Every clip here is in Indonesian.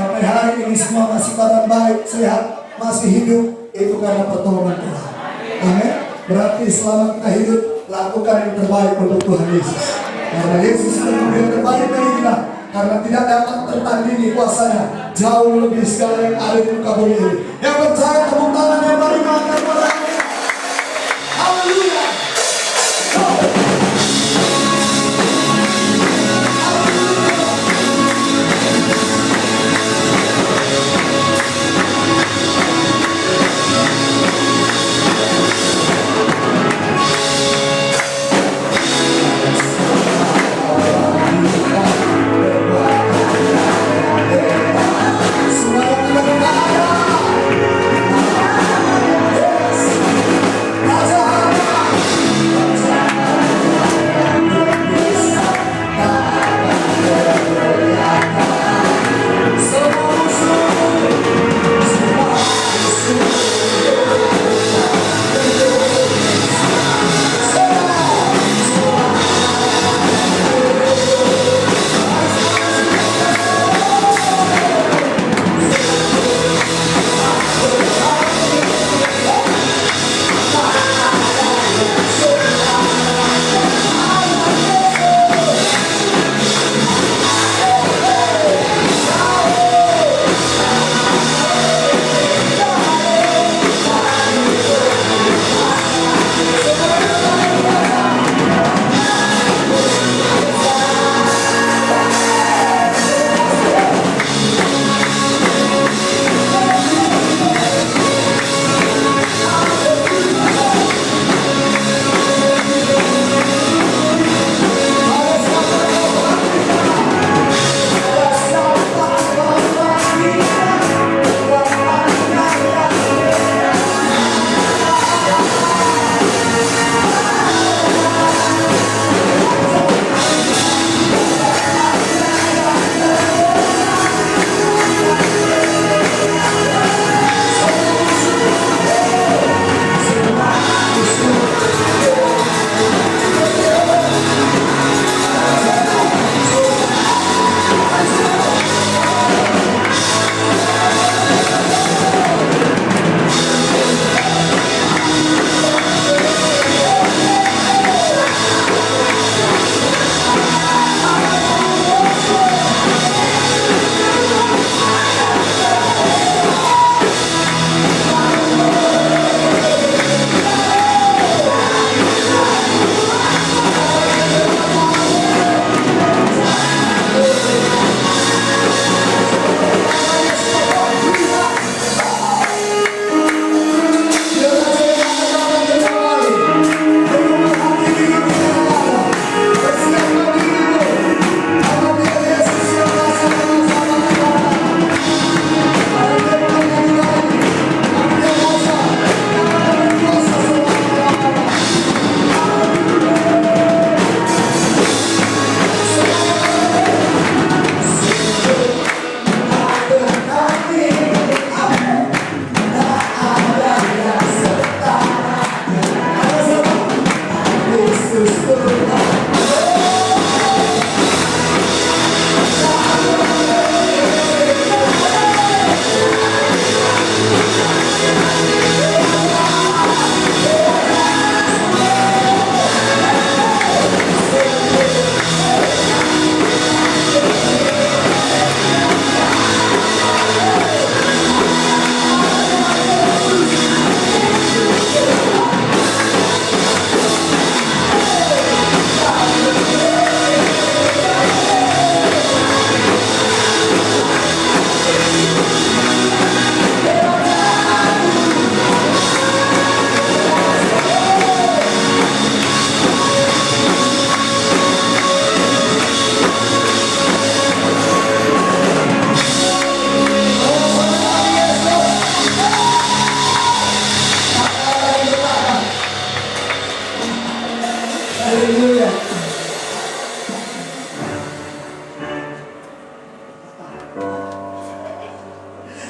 sampai hari ini semua masih pada baik, sehat, masih hidup, itu karena pertolongan Tuhan. Amin. Berarti selama kita hidup, lakukan yang terbaik untuk Tuhan Yesus. Karena Yesus sudah memberi yang terbaik bagi kita. Karena tidak dapat tertandingi kuasanya, jauh lebih segala yang ada di muka bumi ini. Yang percaya tepuk tangan yang paling mantap pada hari. Haleluya.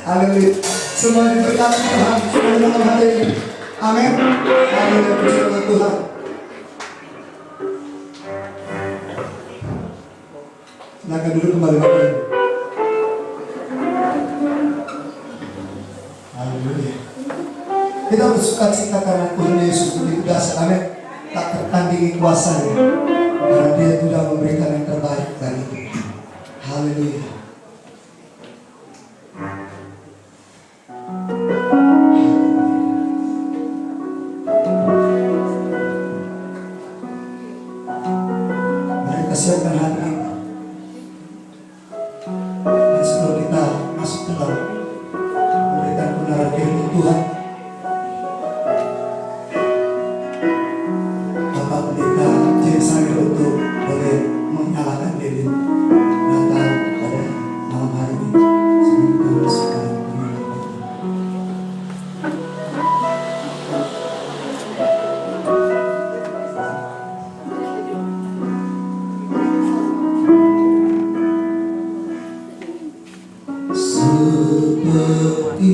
Haleluya. Semua diberkati Tuhan. Semua dalam hati ini. Amin. Haleluya. Puji nama Tuhan. Silakan duduk kembali Bapak. Kita bersuka cita karena Tuhan Yesus begitu dahsyat. Amin. Tak tertandingi kuasanya. Karena Dia sudah memberikan yang terbaik dari kita. Haleluya. Mari kita siapkan hati kita. Dan sebelum kita masuk ke dalam memberikan kebenaran firman Tuhan, Bapak Pendeta James Samir untuk boleh menyalakan lilin Natal pada malam hari ini. Sebelum kita masuk ke dalam kebenaran Tuhan. Seperti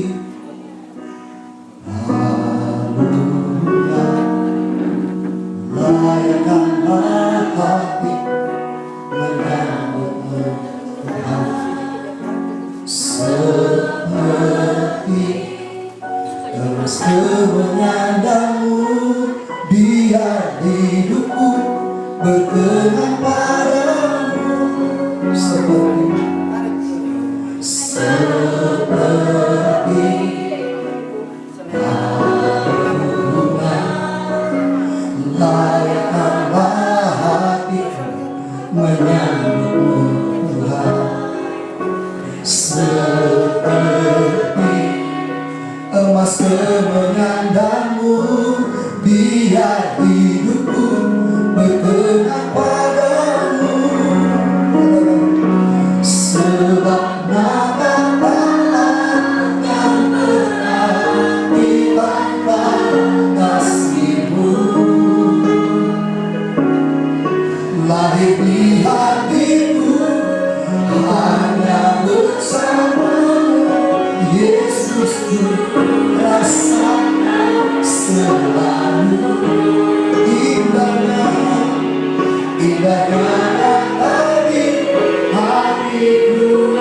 halunya layakkanlah hati menyambutmu Tuhan. Seperti emas kemenyandamu, biar hidupku berkenan padamu. Seperti halunya layakkanlah hati menyambutmu Tuhan. Seperti emas kemenyandamu, biar hidupku berkenan padamu. Sebab nama Tuhan yang berarti tanpa kasih-Mu, lahir di hatiku hanya bersama-Mu. Yesus ku rasakan selalu indahnya hatiku.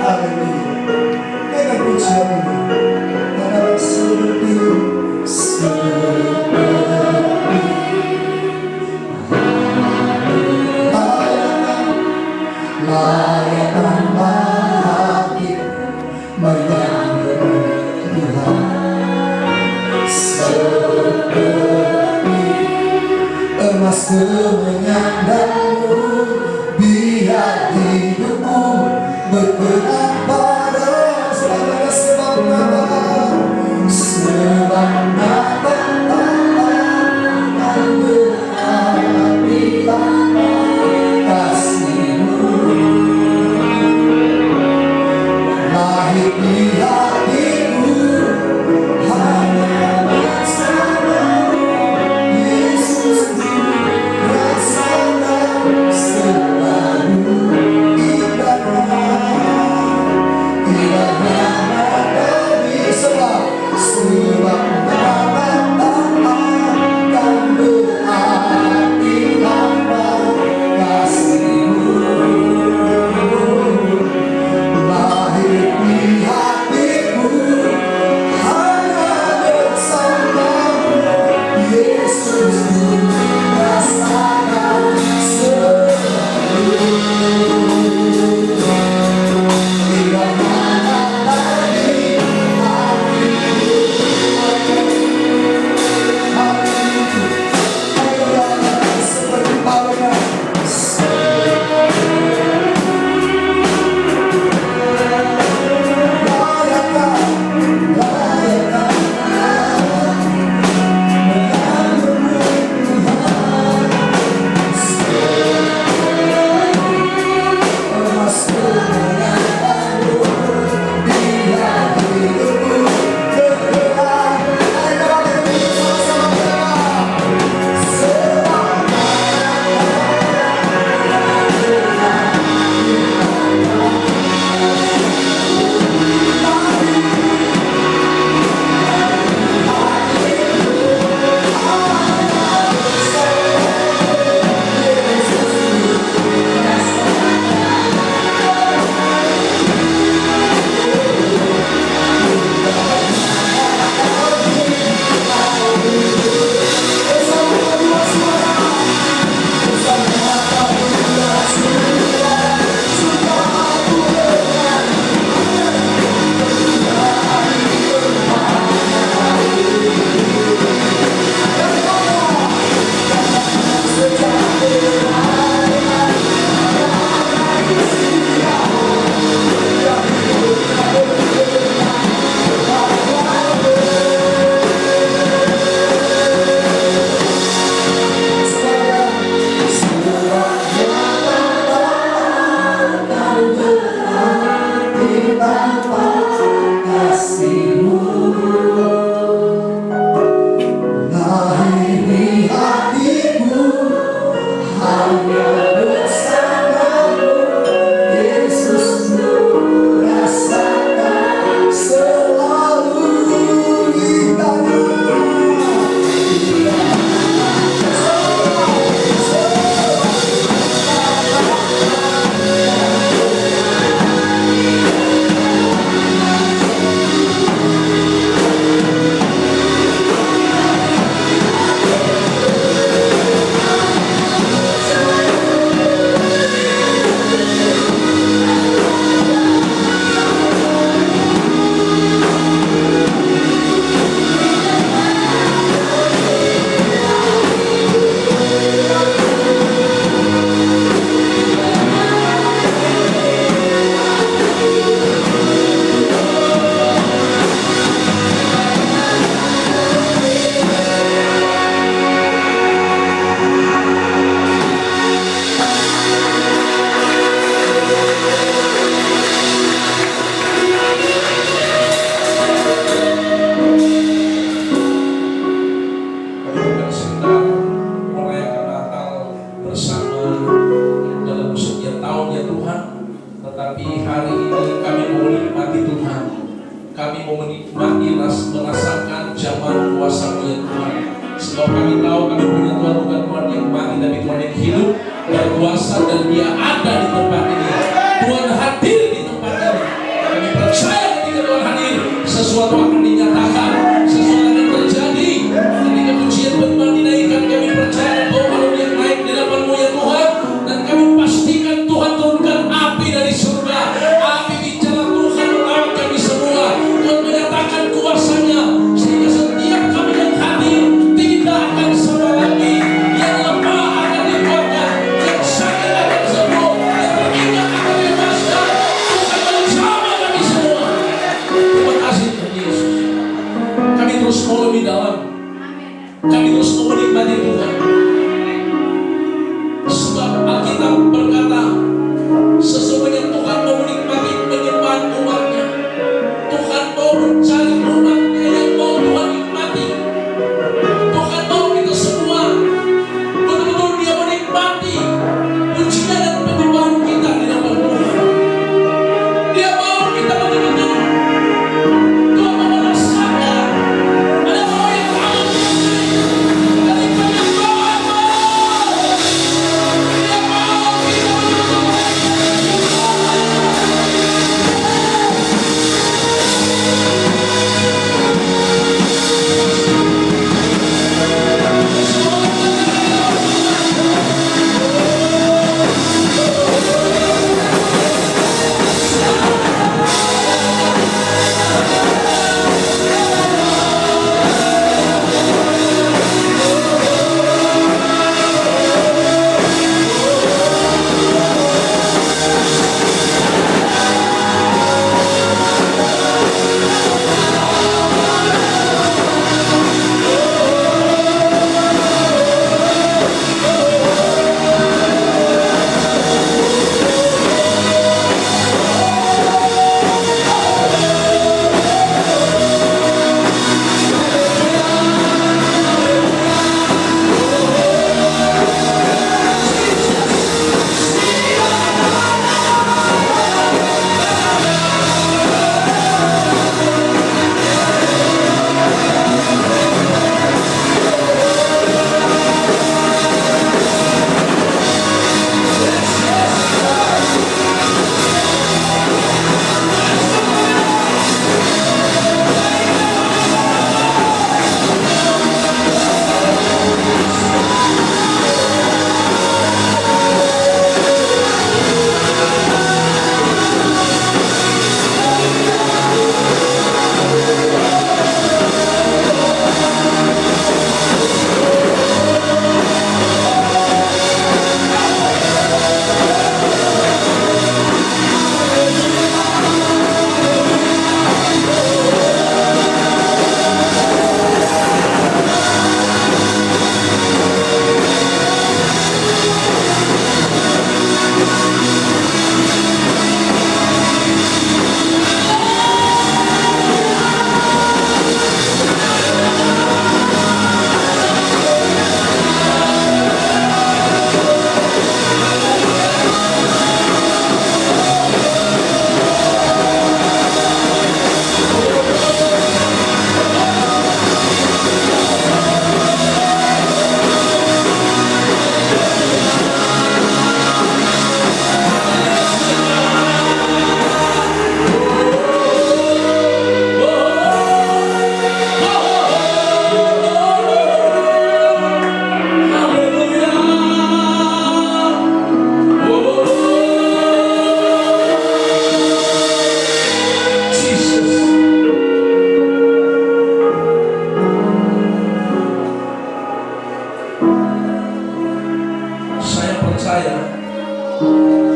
Haleluya. Dengan pujian ini, karena seperti layakkanlah hati menyambutmu Tuhan. Seperti emas kemenyandamu, biar hidupku berkenan padamu. Sebab nama Tuhan yang berarti tanpa kasih-Mu, lahir di hatiku hanya bersama-Mu. Yesus ku rasakan selalu indahnya pagi hari ini kami mau menikmati Tuhan. Kami mau menikmati merasakan zaman kuasa-Mu ya Tuhan. Sebab kami tahu kami punya Tuhan bukan Tuhan yang mati, tapi Tuhan yang hidup, berkuasa, dan Dia ada di tempat ini. Tuhan hadir di tempat ini. Kami percaya ketika Tuhan hadir, sesuatu akan dinyatakan, sesuatu akan terjadi. Ketika pujian beriman dinaikkan, kami percaya bahwa kalau Dia naik di hadapan-Mu ya Tuhan, dan kami pastikan Tuhan turunkan api dari surga. Api bicara Tuhan melawan kami semua. Tuhan menyatakan kuasa-Nya, sehingga setiap kami yang hadir tidak akan sama lagi. Yang lemah akan dikuatkan, yang sakit akan sembuh, yang teringat akan dibebaskan. Tuhan menjamah kami semua. Terima kasih Tuhan Yesus. Kami terus mau lebih dalam. Kami terus mau menikmati Tuhan. Sebab Alkitab berkata, sesungguhnya Tuhan mau menikmati penyembahan umatnya. Tuhan mau mencari umatnya yang mau Tuhan nikmati. Tuhan mau kita semua betul-betul Dia menikmati pujian dan penyembahan kita di hadapan Tuhan. Dia mau kita betul-betul Tuhan mau merasakan ada mau yang tahu dari penyembahan-Mu. Dia mau kita betul-betul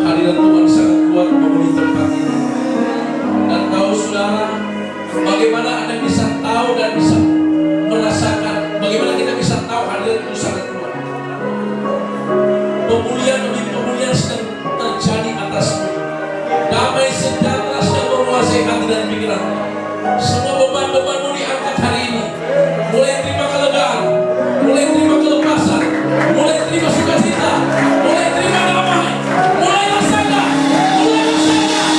Hadirat Tuhan sangat kuat memenuhi tempat ini. Dan tahu saudara, bagaimana Anda bisa tahu dan bisa merasakan, bagaimana kita bisa tahu hadirat itu sangat kuat. Pemulihan demi pemulihan sedang terjadi atasmu. Damai sejahtera sedang menguasai hati dan pikiran. Semua beban-bebanmu diangkat hari ini. Mulai terima kelegaan, mulai terima kelepasan, mulai terima sukacita, mulai terima damai, mulai rasakan, mulai rasakan.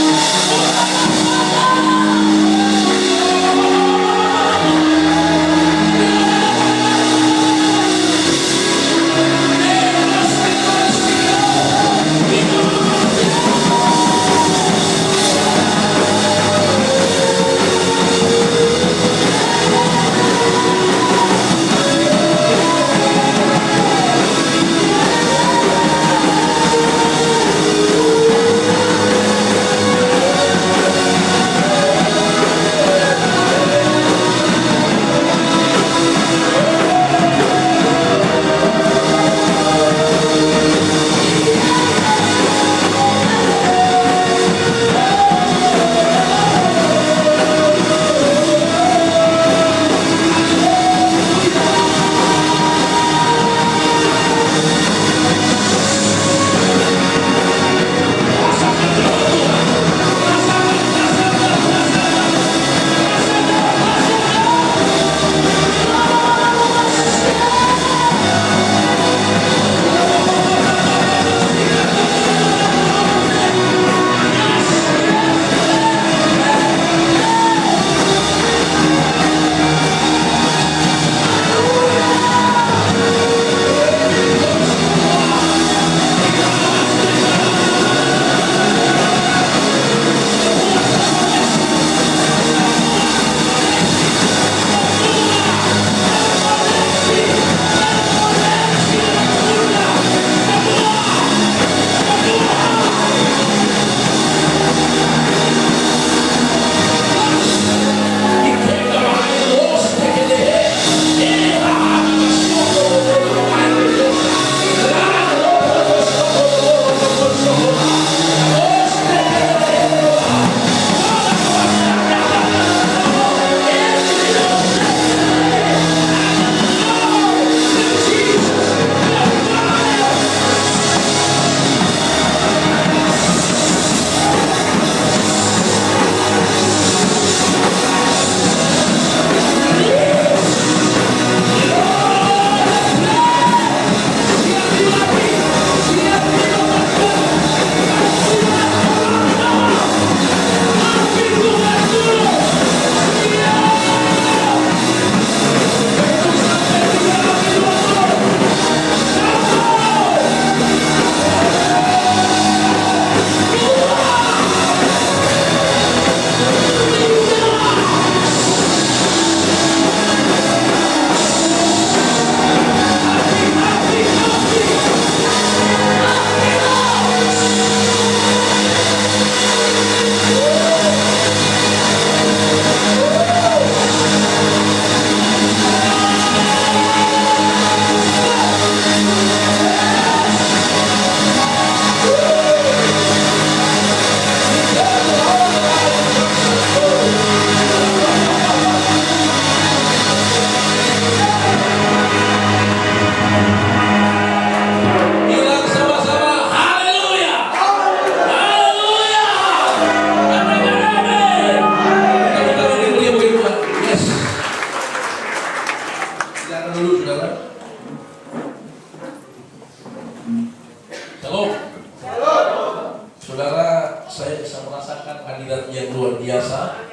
luar biasa.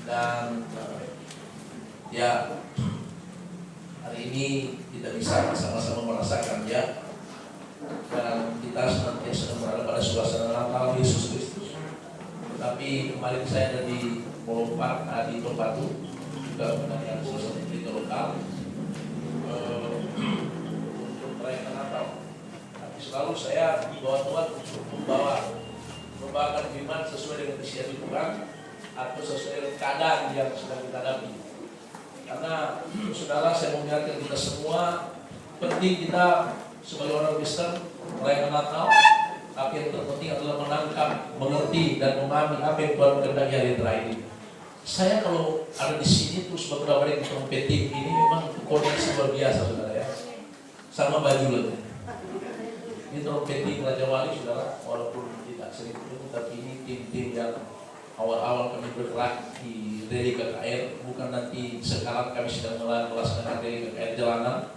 Dan ya, hari ini kita bisa sama-sama merasakan ya, dan kita senantiasa berada pada suasana Natal Yesus Kristus. Tapi kemarin saya ada di Molopark, di Topatu, juga mendengar suasana gereja lokal untuk merayakan Natal. Tapi selalu saya dibawa Tuhan untuk membawakan firman sesuai dengan kehendak Tuhan atau sesuai dengan keadaan yang sedang kita hadapi. Karena saudara, saya mau mengingatkan kita semua, penting kita sebagai orang Kristen merayakan Natal, tapi yang terpenting adalah menangkap, mengerti dan memahami apa yang Tuhan mengendaki hari terakhir ini. Saya kalau ada di sini terus beberapa hari di trompeting ini memang koneksi luar biasa, saudara ya. Sama baju lagi. Ini trompeting Raja Wali, saudara, walaupun tidak sering ketemu, tapi ini tim-tim yang awal-awal kami bergerak di Rally KKR, bukan nanti sekarang kami sedang melaksanakan Rally KKR jalanan.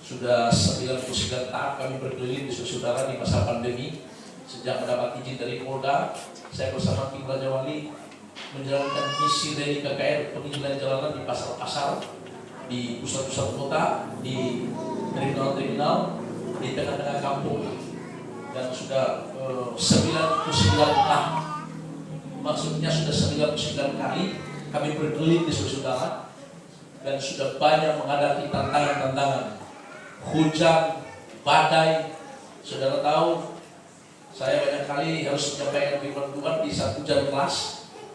Sudah 99 tahap kami berkeliling di saudara di masa pandemi. Sejak mendapat izin dari Polda, saya bersama tim Raja Wali menjalankan misi Rally KKR penginjilan jalanan di pasar-pasar, di pusat-pusat kota, di terminal-terminal, di tengah-tengah kampung. Dan sudah 99 tahap. Maksudnya sudah 99 kali kami berkeliling di saudara, dan sudah banyak menghadapi tantangan-tantangan, hujan, badai. Saudara tahu, saya banyak kali harus menyampaikan firman Tuhan di saat hujan keras.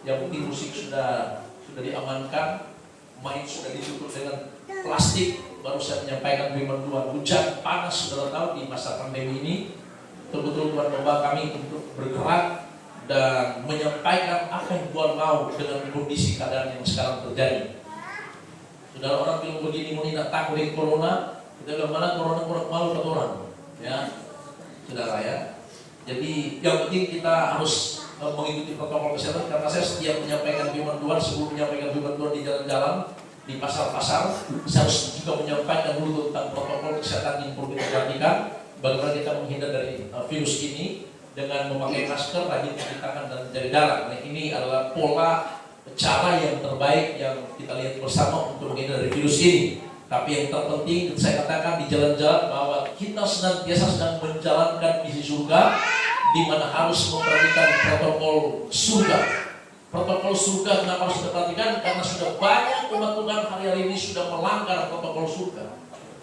Yang penting musik sudah diamankan, main sudah ditutup dengan plastik, baru saya menyampaikan firman Tuhan. Hujan panas, saudara tahu, di masa pandemi ini betul-betul Tuhan membawa kami untuk bergerak dan menyampaikan apa yang Tuhan mau dengan kondisi keadaan yang sekarang terjadi. Saudara, orang bilang begini, mau tidak takut dengan corona, kita bilang mana corona kurang malu kata orang, ya, saudara ya. Jadi yang penting kita harus mengikuti protokol kesehatan, karena saya setiap menyampaikan firman Tuhan, sebelum menyampaikan firman Tuhan di jalan-jalan, di pasar-pasar, saya harus juga menyampaikan dulu tentang protokol kesehatan yang perlu kita perhatikan, bagaimana kita menghindar dari virus ini dengan memakai masker, rajin cuci tangan dan menjaga jarak. Nah, ini adalah pola cara yang terbaik yang kita lihat bersama untuk menghindar dari virus ini. Tapi yang terpenting saya katakan di jalan-jalan bahwa kita senantiasa sedang menjalankan misi surga, di mana harus memperhatikan protokol surga. Protokol surga kenapa harus diperhatikan? Karena sudah banyak umat Tuhan hari-hari ini sudah melanggar protokol surga.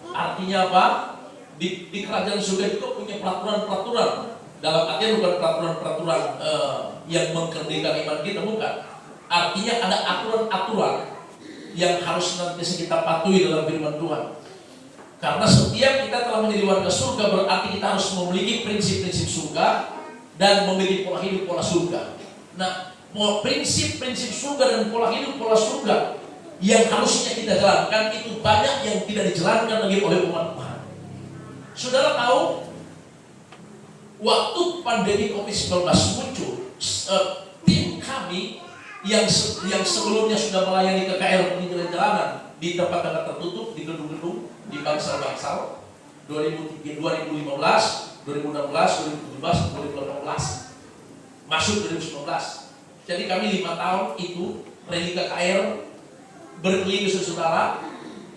Artinya apa? Di kerajaan surga juga punya peraturan-peraturan. Dalam artian bukan peraturan-peraturan yang mengkerdilkan iman kita, bukan. Artinya ada aturan-aturan yang harus nanti kita patuhi dalam firman Tuhan. Karena setiap kita telah menjadi warga surga, berarti kita harus memiliki prinsip-prinsip surga dan memiliki pola hidup pola surga. Nah, prinsip-prinsip surga dan pola hidup pola surga yang harusnya kita jalankan itu banyak yang tidak dijalankan lagi oleh umat Tuhan. Saudara tahu, waktu pandemi COVID-19 muncul, tim kami yang sebelumnya sudah melayani KKR penginjilan jalanan di tempat-tempat tertutup, di gedung-gedung, di bangsal-bangsal 2015, 2016, 2017, 2018, masuk 2019. Jadi kami 5 tahun itu Rally KKR berkeliling saudara,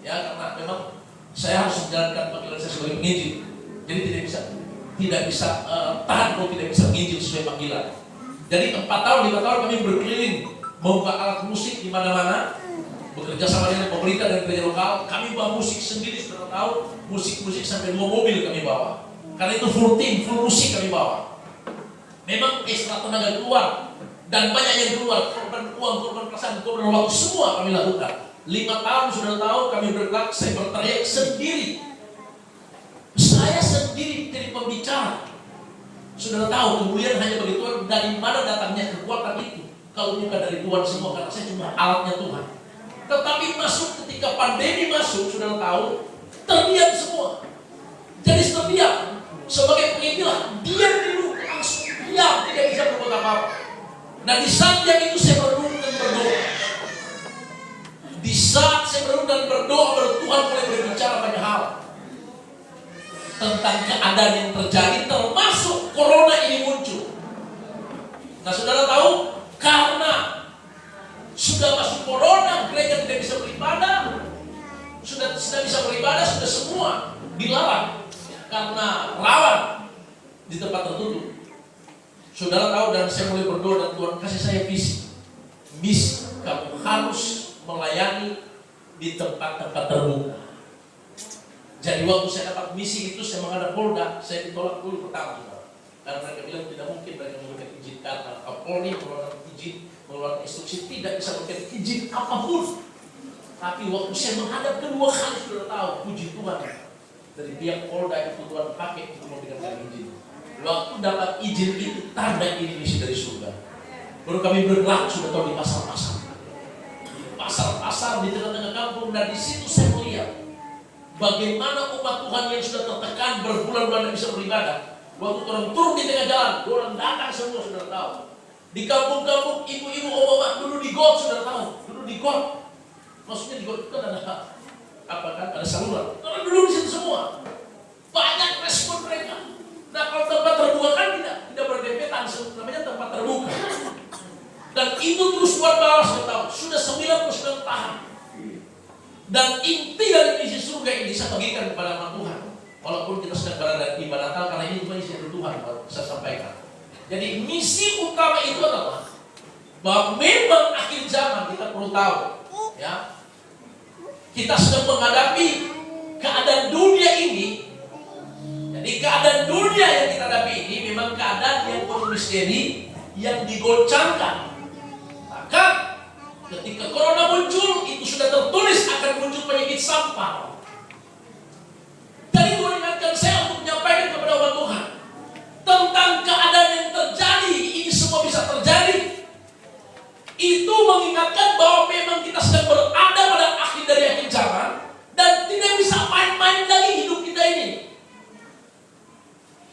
ya, karena memang saya harus menjalankan panggilan saya sebagai penginjil. Jadi tidak bisa tahan kalau tidak bisa menginjil sesuai panggilan. Jadi 4 tahun, 5 tahun kami berkeliling, membuka alat musik di mana-mana, bekerja sama dengan pemerintah dan gereja lokal. Kami bawa musik sendiri, sudah tahu, musik-musik sampai 2 mobil kami bawa. Karena itu full tim, full musik kami bawa. Memang ekstra tenaga keluar dan banyak yang keluar, korban uang, korban perasaan, korban waktu, semua kami lakukan. 5 tahun sudah tahu kami bergerak, saya berteriak sendiri. Saya sendiri jadi pembicara. Sudah tahu kemuliaan hanya bagi Tuhan. Dari mana datangnya kekuatan itu? Kalau bukan dari Tuhan semua, karena saya cuma alatnya Tuhan. Tetapi masuk ketika pandemi masuk, sudah tahu, terdiam semua. Jadi terdiam. Sebagai penginjil, diam dulu, langsung diam, tidak bisa berbuat apa-apa. Nah, di saat yang itu saya merenung dan berdoa. Di saat saya merenung dan berdoa, Tuhan mulai berbicara banyak hal tentang keadaan yang terjadi, termasuk corona ini muncul. Nah, saudara tahu, Karena sudah masuk corona, gereja tidak bisa beribadah. Sudah bisa beribadah, sudah semua dilarang karena rawan di tempat tertutup. Saudara tahu, dan saya mulai berdoa dan Tuhan kasih saya visi. Misi, kamu harus melayani di tempat-tempat terbuka. Jadi waktu saya dapat misi itu, saya menghadap Polda, saya ditolak dulu pertama, saudara. Karena mereka bilang tidak mungkin mereka memberikan izin, karena Kapolri mengeluarkan izin, mengeluarkan instruksi tidak bisa memberikan izin apapun. Tapi waktu saya menghadap kedua kali, sudah tahu, puji Tuhan, dari pihak Polda itu Tuhan pakai untuk memberikan izin. Waktu dapat izin itu, tanda ini misi dari surga. Baru kami bergerak, sudah tahu, di pasar-pasar. Di pasar-pasar, di tengah-tengah kampung, dan di situ saya melihat bagaimana umat Tuhan yang sudah tertekan berbulan-bulan tidak bisa beribadah. Waktu orang turun di tengah jalan, orang datang semua, sudah tahu. Di kampung-kampung, ibu-ibu, bapak dulu di got, sudah tahu. Dulu di got. Maksudnya di got itu kan ada apa kan? Ada saluran. Orang dulu di situ semua. Banyak respon mereka. Nah, kalau tempat terbuka kan tidak berdempetan, namanya tempat terbuka. Dan itu terus buat bawah, sudah tahu. Sudah 99 tahun. Dan inti dari misi surga ini saya bagikan kepada umat Tuhan. Walaupun kita sedang berada di ibadah Natal, karena ini cuma isi dari Tuhan, saya sampaikan. Jadi misi utama itu adalah bahwa memang akhir zaman kita perlu tahu, ya, kita sedang menghadapi keadaan dunia ini. Jadi keadaan dunia yang kita hadapi ini memang keadaan yang penuh misteri, yang digoncangkan. Maka ketika corona muncul, itu sudah tertulis akan muncul penyakit sampar. Jadi Tuhan ingatkan saya untuk menyampaikan kepada umat Tuhan tentang keadaan yang terjadi. Ini semua bisa terjadi. Itu mengingatkan bahwa memang kita sedang berada pada akhir dari akhir zaman, dan tidak bisa main-main lagi hidup kita ini.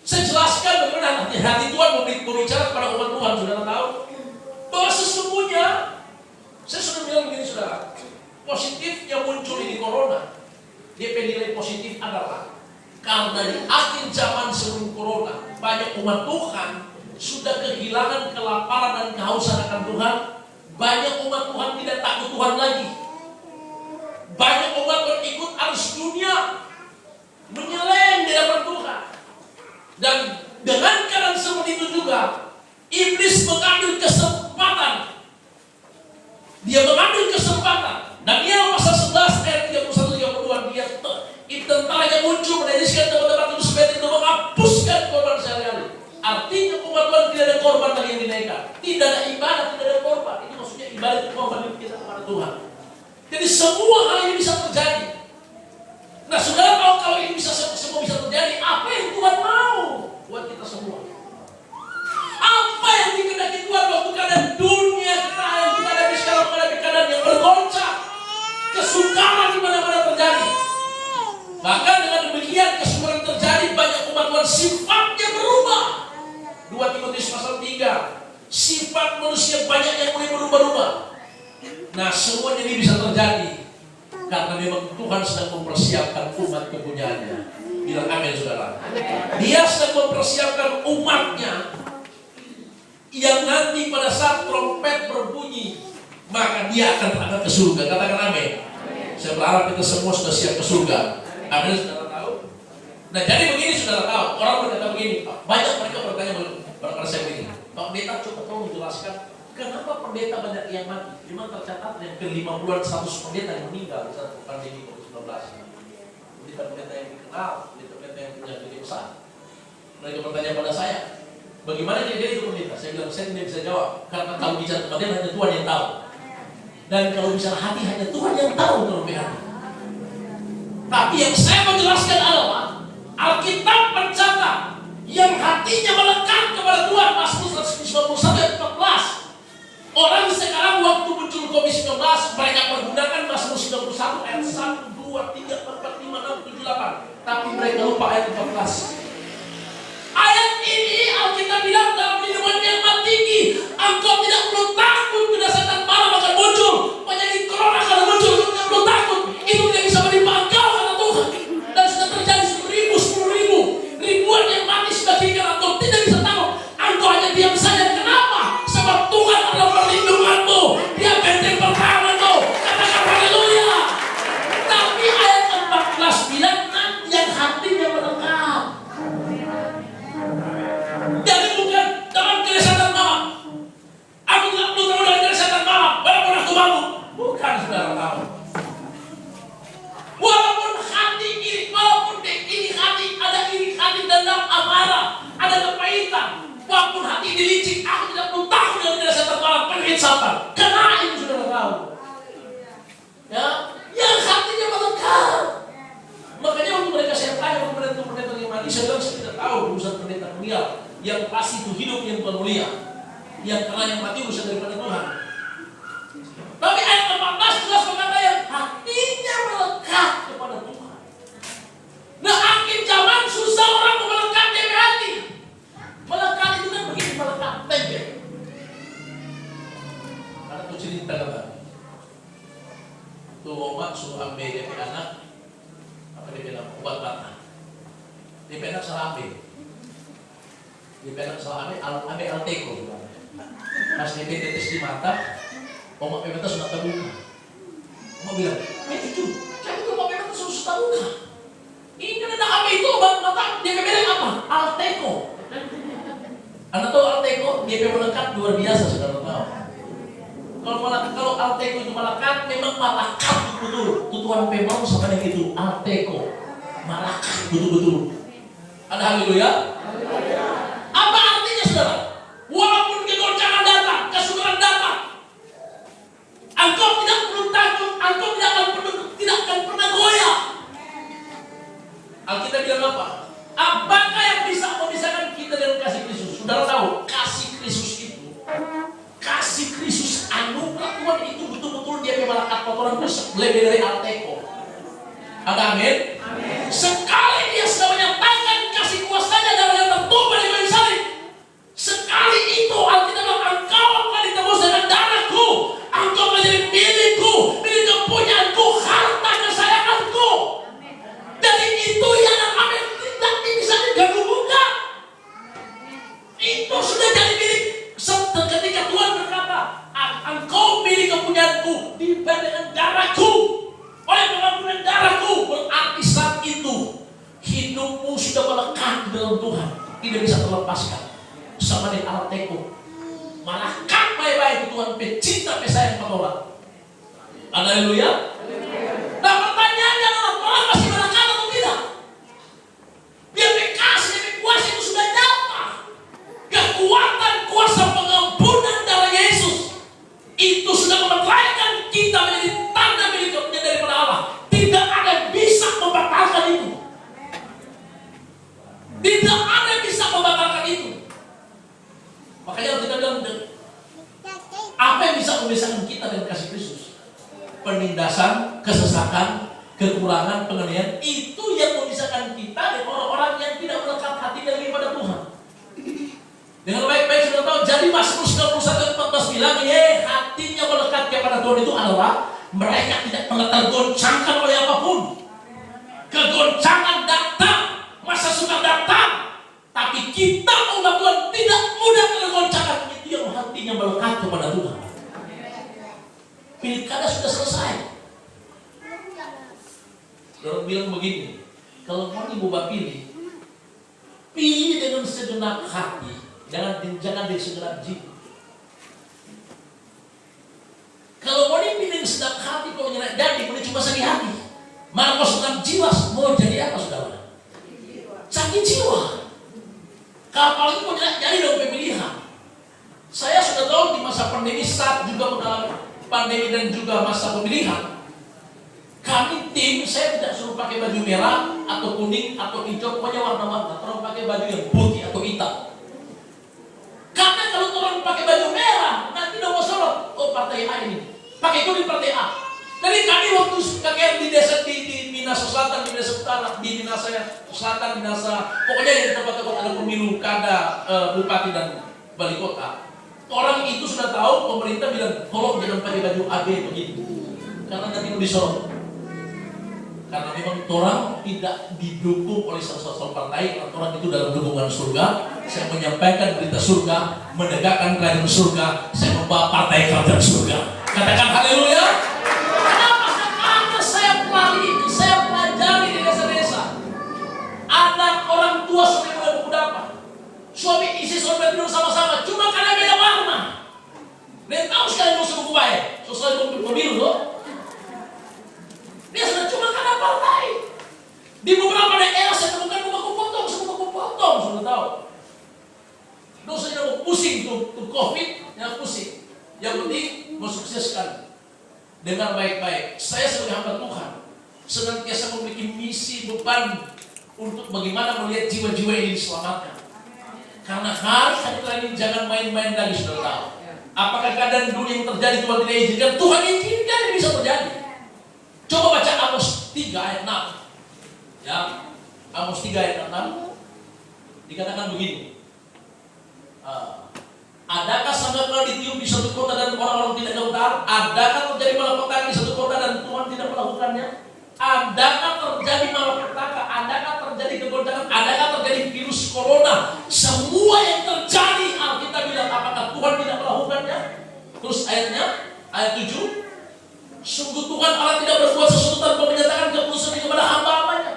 Saya jelaskan bagaimana hati Tuhan berbicara kepada umat Tuhan. Saudara tahu bahwa sesungguhnya, saya sudah bilang begini saudara, positif yang muncul ini corona, dia penilai positif adalah karena di akhir zaman sebelum corona, banyak umat Tuhan sudah kehilangan kelaparan dan kehausan akan Tuhan. Banyak umat Tuhan tidak takut Tuhan lagi. Banyak umat berikut arus dunia, menyeleng di hadapan Tuhan. Dan dengan keadaan seperti itu juga, iblis mengambil kesempatan. Dia mengambil kesempatan. Daniel pasal 11 ayat 31-32, dia tentaranya muncul menajiskan tempat-tempat itu supaya itu menghapuskan korban sehari-hari. Artinya umat Tuhan tidak ada korban lagi yang dinaikkan, tidak ada ibadah, tidak ada korban. Ini maksudnya ibadah itu korban kita kepada Tuhan. Jadi semua hal ini bisa terjadi. Nah, saudara tahu kalau ini semua bisa terjadi, apa yang Tuhan mau buat kita semua? Apa yang dikehendaki Tuhan waktu keadaan dunia kita yang kita hadapi sekarang, menghadapi keadaan yang bergoncang, kesukaran di mana-mana terjadi. Bahkan dengan demikian kesukaran terjadi, banyak umat Tuhan sifatnya berubah. 2 Timotius pasal 3, sifat manusia banyak yang mulai berubah-ubah. Nah, semuanya ini bisa terjadi karena memang Tuhan sedang mempersiapkan umat kepunyaannya. Bilang amin saudara. Dia sedang mempersiapkan umatnya yang nanti pada saat trompet berbunyi, maka dia akan berangkat ke surga. Katakan amin. Saya berharap kita semua sudah siap ke surga. Amin, saudara tahu. Nah, jadi begini saudara tahu, orang berkata begini, banyak mereka bertanya barangkali saya begini, Pak Pendeta coba tolong menjelaskan kenapa pendeta banyak yang mati. Memang tercatat yang ke-50-an 100 pendeta yang meninggal saat pandemi COVID-19. Pendeta yang dikenal, pendeta yang punya gede besar. Mereka bertanya pada saya, bagaimana jadi itu pendeta? Saya bilang, saya tidak bisa jawab, karena kalau bicara pendeta hanya Tuhan yang tahu. Dan kalau bicara hati hanya Tuhan yang tahu terlebih hati. Tapi yang saya menjelaskan adalah Alkitab mencatat yang hatinya melekat kepada Tuhan, Mazmur 191 ayat 14. Orang sekarang waktu muncul COVID-19, mereka menggunakan Mazmur 91 ayat 1, 2, 3, 4, 5, 6, 7, 8. Tapi mereka lupa ayat 14. Ayat ini Alkitab bilang dalam minuman yang tinggi, engkau tidak perlu takut bila setan malam akan muncul, penyakit corona akan muncul, engkau tidak perlu takut. Itu tidak bisa menimpa engkau kata Tuhan. Dan sudah terjadi 10.000, 10.000, ribuan yang mati sudah kira engkau tidak bisa takut. Engkau hanya diam saja. Kenapa? Sebab Tuhan adalah Kan saudara tahu. Walaupun hati iri, walaupun iri hati, ada iri hati, dendam, amarah, ada kepahitan. Walaupun hati ini licik, aku tidak perlu tahu dengan tidak saya tertolak penyakit sabar. Karena itu saudara tahu. Ya, yang hatinya melekat. Makanya waktu mereka saya tanya kepada pendeta yang mati, saya bilang saya tidak tahu urusan pendeta mulia. Yang pasti itu hidup yang Tuhan mulia. Yang karena yang mati urusan daripada Tuhan. Tapi ayat 14 jelas berkata yang hatinya melekat kepada Tuhan. Nah, akhir zaman susah orang melekat dari hati. Melekat itu kan begitu, melekat tempel. Ada tuh cerita kata. Tuh omak suruh ambil dari anak. Apa dia bilang? Obat batal. Dia bilang salah ambil. Dia bilang salah ambil Alteco. Pas dia tetes di mata, omak pemeta sudah terbuka. Omak bilang, cucu, saya itu omak pemeta sudah terbuka. Ini kan ada ambil itu obat mata. Dia bilang apa? Alteco. Anda tahu Alteco? Dia melekat luar biasa, saudara tahu. Kalau Alteco itu melekat, memang melekat betul-betul. Tutuan memang sama yang itu Alteco, melekat betul-betul. Ada haleluya? Apa artinya saudara? Walaupun kegoncangan datang, kesukaran datang, engkau tidak perlu takut, engkau tidak akan pernah goyah. Alkitab bilang apa? Apakah yang bisa memisahkan kita dengan kasih Kristus? Saudara tahu, kasih Kristus itu, kasih Kristus anugerah Tuhan itu betul-betul dia melekat kotoran Kristus lebih dari Alteco. Ada amin? Sekali dia sudah menyatakan kasih kuasanya dalam yang tertumpah di kayu salib. Sekali itu Alkitab bilang engkau akan ditebus dengan darahku, engkau akan jadi milikku, milik kepunyaanku, harta kesayanganku. Jadi itu yang amin tidak bisa diganggu bukan. Itu sudah jadi milik. Ketika Tuhan berkata, engkau milik kepunyaanku dibayar dengan darahku, oleh pengampunan darahku, berarti saat itu hidupmu sudah melekat di dalam Tuhan, tidak bisa terlepaskan. Sama dengan Alteco, melekat baik-baik Tuhan, pecinta pesayang penolak. Haleluya. Nah, pertanyaannya adalah orang masih melekat atau tidak? Dia kasih, dia kuasa itu sudah nyata. Kekuatan kuasa pengampunan darah Yesus itu sudah memeteraikan kita menjadi tanda miliknya daripada Allah. Tidak ada yang bisa membatalkan itu. Tidak ada yang bisa membatalkan itu. Makanya kita bilang, apa yang bisa memisahkan kita dengan kasih Kristus? Penindasan, kesesakan, kekurangan, penganiayaan, itu yang memisahkan kita dengan orang-orang yang tidak melekat hati daripada Tuhan. Dengan baik-baik sudah tahu, jadi Mazmur 91:14 bilang, hatinya melekat kepada Tuhan itu adalah mereka tidak pernah tergoncangkan oleh apapun. Kegoncangan datang, masa suka datang, tapi kita umat Tuhan tidak mudah tergoncangkan. Itu yang hatinya melekat kepada Tuhan. Pilkada sudah selesai. Orang bilang begini, kalau mau ibu bapak pilih dengan segenap hati. Jangan dengan segenap jiwa. Kalau mau dipilih segenap hati, kalau nyerah jadi boleh cuma sakit hati. Mana mau segenap jiwa, mau jadi apa saudara? Sakit jiwa. Kapal itu mau jadi dong pemilihan. Saya sudah tahu di masa pandemi, saat juga mengalami pandemi dan juga masa pemilihan. Kami tim, saya tidak suruh pakai baju merah atau kuning atau hijau, pokoknya warna-warna. Orang pakai baju yang putih atau hitam. Karena kalau orang pakai baju merah, nanti udah mau sorot. Oh, partai A ini. Pakai kuning partai A. Jadi kami waktu kakek di desa di Minasa Selatan, di Minasa Utara, di Minasa Selatan, Minasa, pokoknya yang tempat-tempat ada pemilu kada bupati dan wali kota. Orang itu sudah tahu, pemerintah bilang, tolong jangan pakai baju AB begitu. Karena nanti mau disorot. Karena memang orang tidak didukung oleh salah-satu partai, orang itu dalam dukungan surga. Saya menyampaikan berita surga, menegakkan kerajaan surga, saya membawa partai kerajaan surga. Katakan haleluya. Kenapa? Karena saya pelajari itu, saya pelajari di desa-desa. Anak orang tua sudah muda apa? Suami istri suami tidur sama-sama, cuma karena beda warna. Dan tahu sekali musuh baik, sesuai pemilu loh. Di beberapa daerah saya temukan rumah potong, sudah tahu. Dosa tidak mau pusing tuh COVID, yang pusing. Yang penting mau sukseskan dengan baik-baik. Saya sebagai hamba Tuhan senantiasa memiliki misi beban untuk bagaimana melihat jiwa-jiwa ini diselamatkan. Karena hari ini jangan main-main lagi, saudara tahu. Apakah keadaan dunia yang terjadi Tuhan tidak izinkan? Tuhan izinkan ini bisa terjadi. Coba baca Amos 3 ayat 6. Ya, Amos 3 ayat 6 dikatakan begini. Adakah sangkakala ditiup di satu kota dan orang-orang tidak gentar? Adakah terjadi malapetaka di satu kota dan Tuhan tidak melakukannya? Adakah terjadi malapetaka? Adakah terjadi kegoncangan? Adakah terjadi virus corona? Semua yang terjadi, Alkitab bilang, apakah Tuhan tidak melakukannya? Terus ayatnya, ayat 7. Sungguh Tuhan Allah tidak berbuat sesuatu tanpa menyatakan keputusan kepada hamba-hambanya.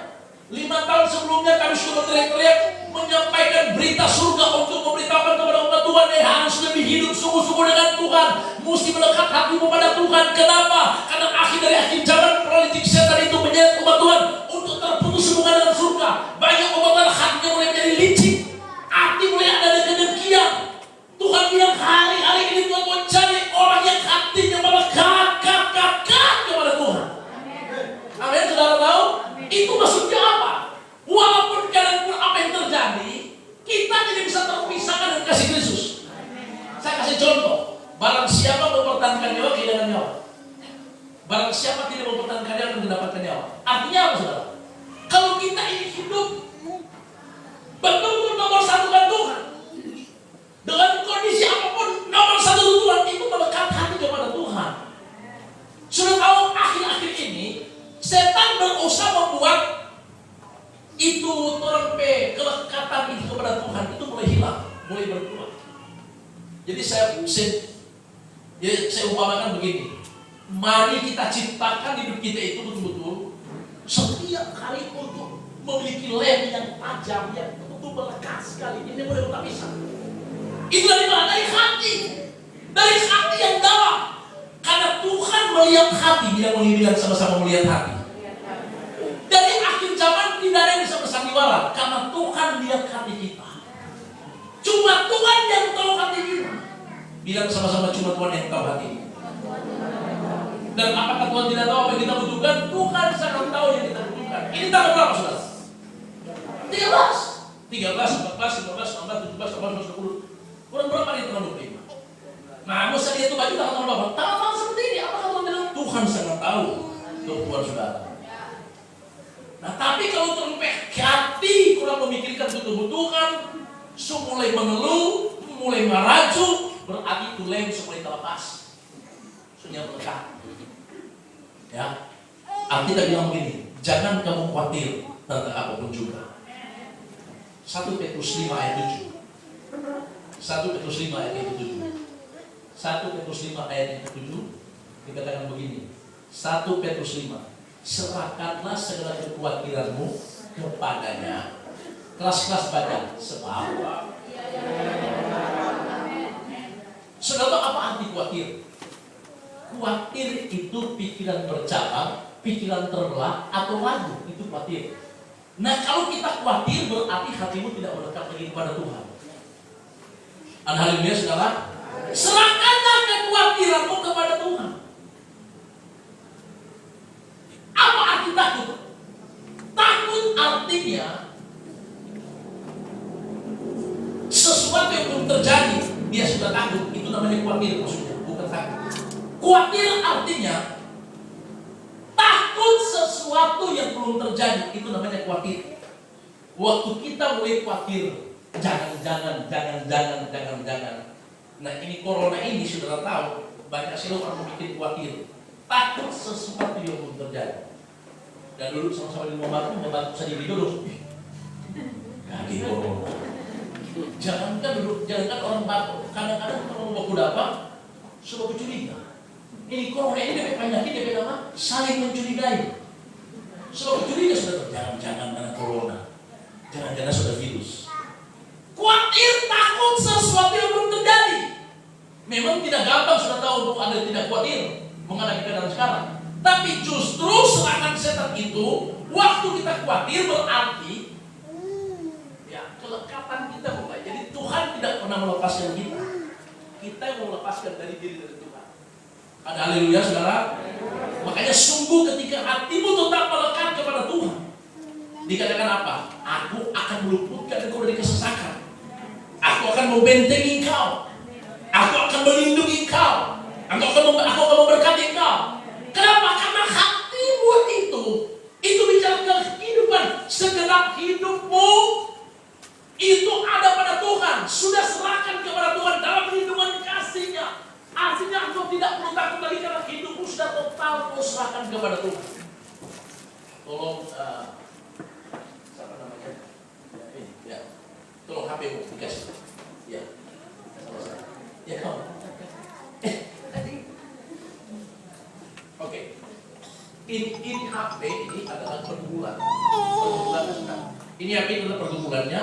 5 tahun sebelumnya kami sudah teriak-teriak menyampaikan berita surga untuk memberitahukan kepada umat Tuhan yang harus lebih hidup sungguh-sungguh dengan Tuhan, mesti melekat hatimu pada Tuhan. Kenapa? Karena akhir dari akhir zaman politik setan itu menyeret umat Tuhan untuk terputus hubungan dengan surga. Banyak umat Tuhan hatinya mulai menjadi licik, hati mulai ada kedengkian. Tuhan bilang hari-hari ini Tuhan mau cari orang yang hatinya melekat kepada Tuhan. Amin, saudara tahu? Itu maksudnya apa? Walaupun kadang pun apa yang terjadi, kita tidak bisa terpisahkan dengan kasih Kristus. Saya kasih contoh. Barang siapa mempertahankan nyawa, kehilangan nyawa. Barang siapa tidak mempertahankan nyawa, akan mendapatkan nyawa. Artinya apa, saudara? Kalau kita ini hidup betul-betul nomor satu kan Tuhan, dengan kondisi apapun nomor satu Tuhan, itu melekat hati kepada Tuhan. Sudah tahu akhir-akhir ini setan berusaha membuat itu terempe kelekatan itu kepada Tuhan itu mulai hilang, mulai berkurang. Jadi saya umpamakan begini, mari kita ciptakan hidup kita itu betul-betul setiap kali untuk memiliki lem yang tajam, yang betul-betul melekat sekali. Ini boleh tak bisa. Itu dari mana? Dari hati yang dalam. Karena Tuhan melihat hati, bilang sama-sama melihat hati. Dari akhir zaman tidak ada yang bisa bersandiwara, karena Tuhan lihat hati kita. Cuma Tuhan yang tahu hati kita. Bilang sama-sama, cuma Tuhan yang tahu hati. Dan apakah Tuhan tidak tahu apa yang kita butuhkan? Tuhan sangat tahu yang kita butuhkan. Ini tanggal berapa, saudara? 13, 14, 15, 16, 17, 18, 20. Kurang berapa di tanggal 25? Nah, masa dia itu baju tanggal berapa? Tanggal seperti ini. Apakah Tuhan bilang? Tuhan sangat tahu kebutuhan saudara. Nah, tapi kalau terlebih hati kurang memikirkan kebutuhan, mulai mengeluh, mulai merajuk, berarti itu lem mulai terlepas. Sudah melekat. Ya, Alkitab bilang begini, jangan kamu khawatir tentang apapun juga. 1 Petrus 5 ayat 7. 1 Petrus 5 ayat 7. 1 Petrus 5 ayat yang ke-7 dikatakan begini. 1 Petrus 5, serahkanlah segala kekhawatiranmu kepadanya. Kelas-kelas baca sebab. Saudara, apa arti khawatir? Khawatir itu pikiran bercabang, pikiran terbelah, atau ragu. Itu khawatir. Nah, kalau kita khawatir berarti hatimu tidak melekat lagi kepada Tuhan. Haleluya, saudara. Serahkanlah kekhawatiranmu kepada Tuhan. Apa arti takut? Takut artinya sesuatu yang belum terjadi, dia sudah takut. Itu namanya khawatir, maksudnya, bukan takut. Khawatir artinya takut sesuatu yang belum terjadi. Itu namanya khawatir. Waktu kita mulai khawatir, jangan. Nah, ini corona ini saudara tahu, banyak sekali orang bikin khawatir, takut sesuatu yang belum terjadi. Dan dulu sama-sama di rumah membantu saya di duduk. Kaki corona. Jangankan orang batuk, kadang-kadang orang baku dapat sudah curiga. Ini corona ini dari penyakit dari apa? Saling mencurigai. Sudah curiga sudah, jangan karena corona, jangan sudah virus. Khawatir, takut sesuatu yang belum terjadi. Memang tidak gampang sudah tahu untuk Anda tidak khawatir menghadapi keadaan sekarang. Tapi justru serangan setan itu Waktu kita khawatir berarti ya kelekatan kita mulai. Jadi Tuhan tidak pernah melepaskan kita. Kita yang melepaskan dari diri dari Tuhan. Ada haleluya saudara. Makanya sungguh ketika hatimu tetap melekat kepada Tuhan, dikatakan apa? Aku akan meluputkan engkau dari kesesakan. Aku akan membentengi engkau. Aku akan melindungi engkau. Aku akan memberkati engkau. Kenapa? Karena hatimu itu bicara kehidupan. Segenap hidupmu itu ada pada Tuhan. Sudah serahkan kepada Tuhan dalam lindungan kasih-Nya. Artinya engkau tidak perlu takut lagi karena hidupmu sudah total kau serahkan kepada Tuhan. Tolong siapa namanya? Ya. Tolong HP-mu dikasih. Ya. Ya kamu. Oke. Ini HP ini adalah pergumulan. Ini HP adalah pergumulannya,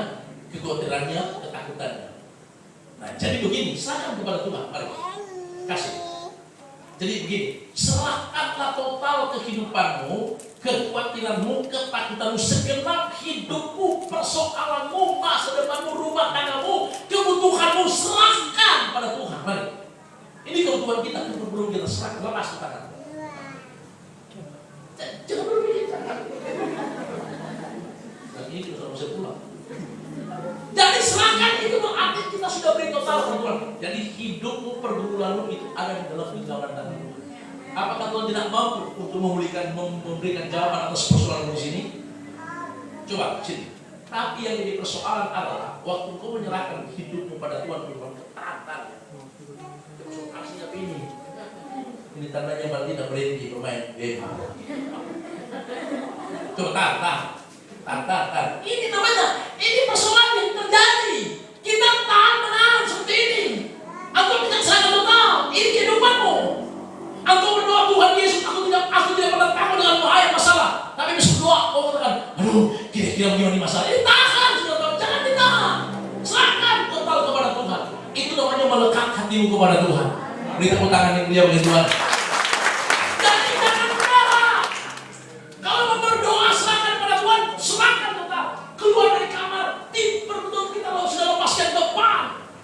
kekhawatirannya, ketakutannya. Nah, jadi begini, serahkan kepada Tuhan. Mari. Kasih. Jadi begini, serahkanlah total kehidupanmu, kekhawatiranmu, ketakutanmu, segenap hidupmu, persoalanmu, masa depanmu, rumah tanggamu, kebutuhanmu, serahkan pada Tuhan. Mari. Ini kebutuhan kita, belum kita serahkan, lepas ke tangan. Jangan berpikir tangan. Dan ini kita bisa pulang. Jadi serahkan itu berarti kita sudah beri total ke Tuhan. Jadi hidupmu, pergumulanmu itu ada di dalam genggaman tangan Tuhan. Apakah Tuhan tidak mampu untuk memberikan jawaban atas persoalan di sini? Coba sini. Tapi yang jadi persoalan adalah waktu kau menyerahkan hidupmu pada Tuhan, Tuhan ketaatan. Terus aksinya ini. Ini tandanya berarti tidak berhenti bermain game. Coba tahan. Ini namanya, ini persoalan yang terjadi. Kita tahan menahan seperti ini. Engkau bijaksana total. Ini kehidupanmu. Engkau berdoa Tuhan Yesus, aku tidak pernah takut dengan bahaya masalah. Tapi besok doa, kau katakan, aduh, kira-kira begini masalah. Ini tahan, jangan ditahan. Serahkan total kepada Tuhan. Itu namanya melekat hatimu kepada Tuhan. Beri tepuk tangan yang mulia bagi Tuhan.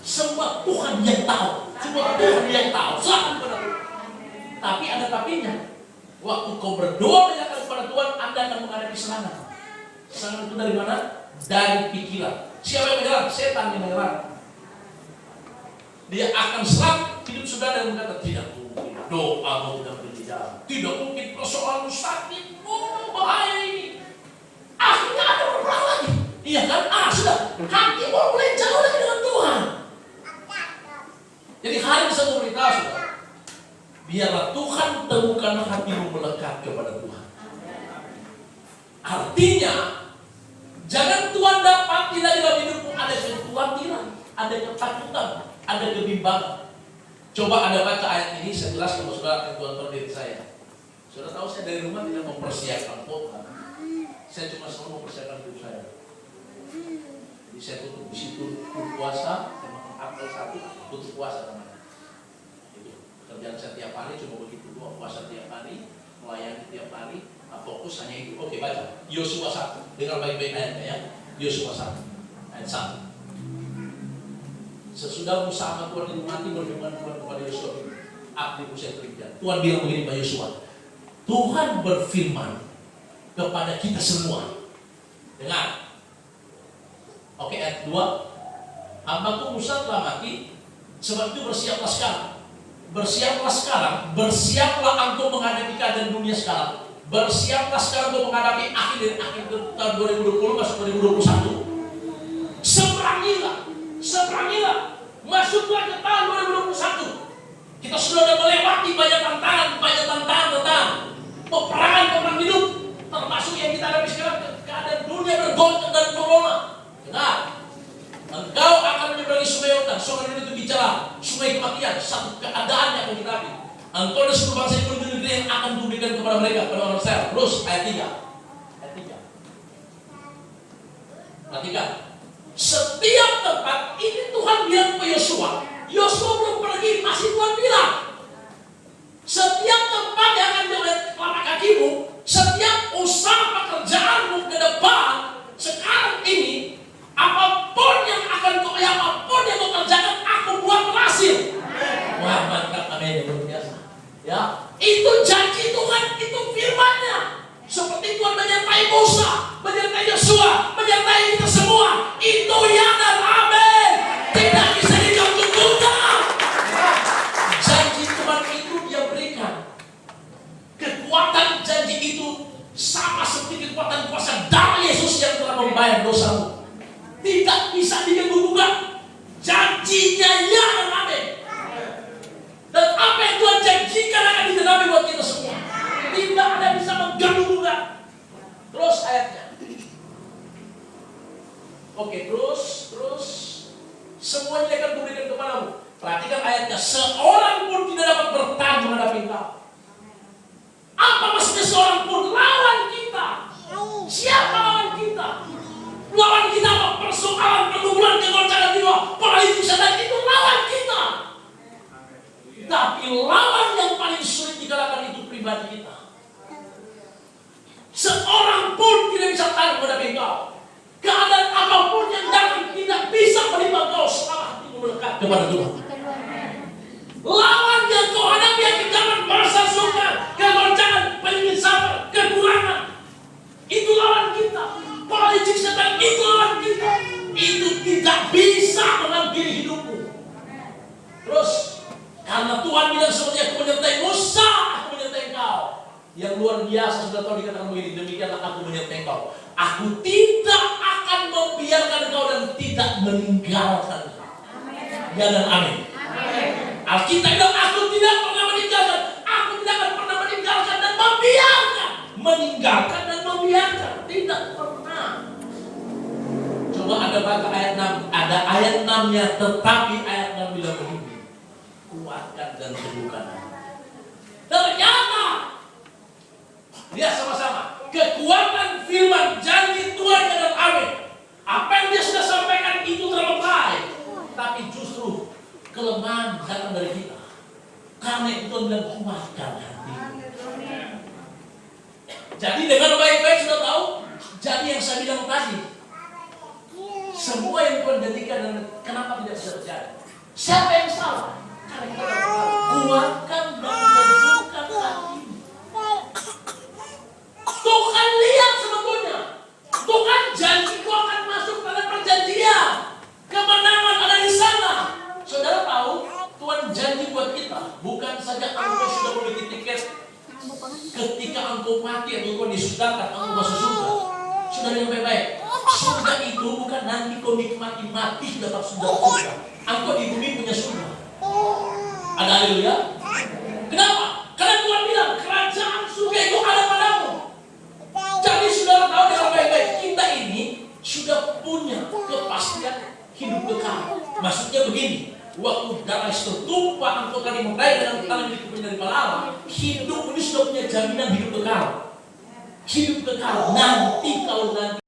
Semua Tuhan yang tahu. Serahkan kepada Tuhan. Tapi ada tapinya. Waktu kau berdoa menyerahkan kepada Tuhan, Anda akan menghadapi serangan. Serangan itu dari mana? Dari pikiran. Siapa yang menyerang? Setan yang menyerang. Dia akan serang hidup saudara dan berkata, tidak mungkin doamu tidak berjalan. Tidak mungkin persoalan sakit. Bahaya ini. Akhirnya ada berperang lagi. Iya kan? Sudah. Hatimu mulai jauh lagi dengan Tuhan. Jadi hari ini saya memberitahu saudara, biarlah Tuhan temukan hatimu melekat kepada Tuhan. Artinya, jangan Tuhan dapat tidak dalam hidupmu ada kekhawatiran, ada ketakutan, ada kebimbangan. Coba Anda baca ayat ini, saya jelaskan kepada saudara yang Tuhan beri saya. Saudara tahu saya dari rumah tidak mempersiapkan khotbah. Saya cuma selalu mempersiapkan hidup saya. Jadi saya tutup di situ puasa. Apel satu untuk puasa namanya. Itu pekerjaan saya tiap hari cuma begitu doang, puasa tiap hari, melayani tiap hari, fokus hanya itu. Oke, baca Yosua 1. Dengar baik-baik ayatnya ya. Yosua 1 ayat 1. Sesudah Musa sama Tuhan itu mati, berfirman Tuhan kepada Yosua, abdiku saya terikat. Tuhan bilang begini pada Yosua, Tuhan berfirman kepada kita semua. Dengar. Oke, ayat 2. Hambaku Musa telah mati, sebab itu bersiaplah sekarang. Bersiaplah engkau menghadapi keadaan dunia sekarang. Bersiaplah sekarang untuk menghadapi akhir tahun 2020 masuk 2021. Seberangilah, masuklah ke tahun 2021. Kita sudah melewati banyak tantangan tentang peperangan hidup, termasuk yang kita hadapi sekarang, keadaan dunia bergoncang dan corona. Dengar. Engkau akan menyeberangi sungai Yordan. Sungai itu bicara sungai kematian, satu keadaan yang akan kita hadapi. Engkau dan seluruh bangsa itu negeri yang akan kuberikan kepada mereka, kepada orang Israel. Terus ayat 3. Perhatikan. Setiap tempat ini Tuhan bilang ke Yosua. Yosua belum pergi, masih Tuhan bilang. Setiap tempat yang akan dilihat telapak kakimu, setiap usaha pekerjaan Ya, itu janji Tuhan, itu firman-Nya. Seperti Tuhan menyertai Musa, menyertai Yosua, menyertai kita semua. Itu ya dan amin. Tidak bisa diganggu-ganggu. Janji Tuhan itu Dia berikan. Kekuatan janji itu sama seperti kekuatan kuasa darah Yesus yang telah membayar dosamu. Tidak bisa diganggu-ganggu. Janjinya ya dan amin. Dan apa yang Tuhan janjikan akan digenapi buat kita semua. Tidak ada yang bisa mengganggu-ganggu. Terus ayatnya. Oke, terus semuanya akan kuberikan kepadamu. Perhatikan ayatnya. Seorang pun tidak dapat bertahan menghadapi engkau. Apa maksudnya seorang pun? Lawan kita. Siapa lawan kita? Lawan kita apa? Persoalan, pergumulan, kegoncangan jiwa, politik dan itu lawan kita. Tapi lawan yang paling sulit dikalahkan itu pribadi kita. Seorang pun tidak bisa tahan menghadapi engkau. Keadaan apapun yang datang tidak bisa menimpa engkau selama hatimu melekat kepada Tuhan. Lawan yang kau hadapi yang kejaman, merasa suka, kegoncangan, pengen sabar, kekurangan. Itu lawan kita. Politik setan itu lawan kita. Itu tidak bisa mengambil hidupmu. Terus, karena Tuhan bilang seperti aku menyertai Musa, aku menyertai engkau. Yang luar biasa sudah tahu dikatakan begini, demikianlah aku menyertai engkau. Aku tidak akan membiarkan engkau dan tidak meninggalkan engkau. Ya dan amin. Alkitab bilang aku tidak pernah meninggalkan. Aku tidak akan pernah meninggalkan dan membiarkan. Meninggalkan dan membiarkan. Tidak pernah. Coba ada baca ayat 6. Ada ayat 6-nya, tetapi ayat 6 bilang begini. Kuatkan dan teguhkan. Ternyata lihat sama-sama. Kekuatan firman janji Tuhan dan amin. Apa yang dia sudah sampaikan itu terlepas. Tapi justru kelemahan datang dari kita. Karena itu Tuhan bilang kuatkan hati. Jadi dengan baik-baik sudah tahu. Jadi yang saya bilang tadi, semua yang Tuhan jadikan dan kenapa tidak bisa terjadi? Siapa yang salah? Karena kita kuatkan dan teguhkan hati. Tuhan lihat sebetulnya. Tuhan janji kau akan masuk pada perjanjian. Kemenangan ada di sana. Saudara tahu, Tuhan janji buat kita. Bukan saja engkau sudah memiliki tiket. Ketika engkau mati atau engkau disudahkan, engkau masuk surga. Saudara yang baik-baik. Surga itu bukan nanti kau nikmati mati dapat surga. Engkau di bumi punya surga. Ada haleluya? Kenapa? Karena Tuhan bilang kerajaan surga itu ada padamu. Jadi saudara tahu dengan baik-baik, kita ini sudah punya kepastian hidup kekal. Maksudnya begini, waktu darah itu tumpah engkau akan dimulai dengan tangan milik penerima Allah. Hidup ini sudah punya jaminan hidup kekal. Hidup kekal nanti kalau nanti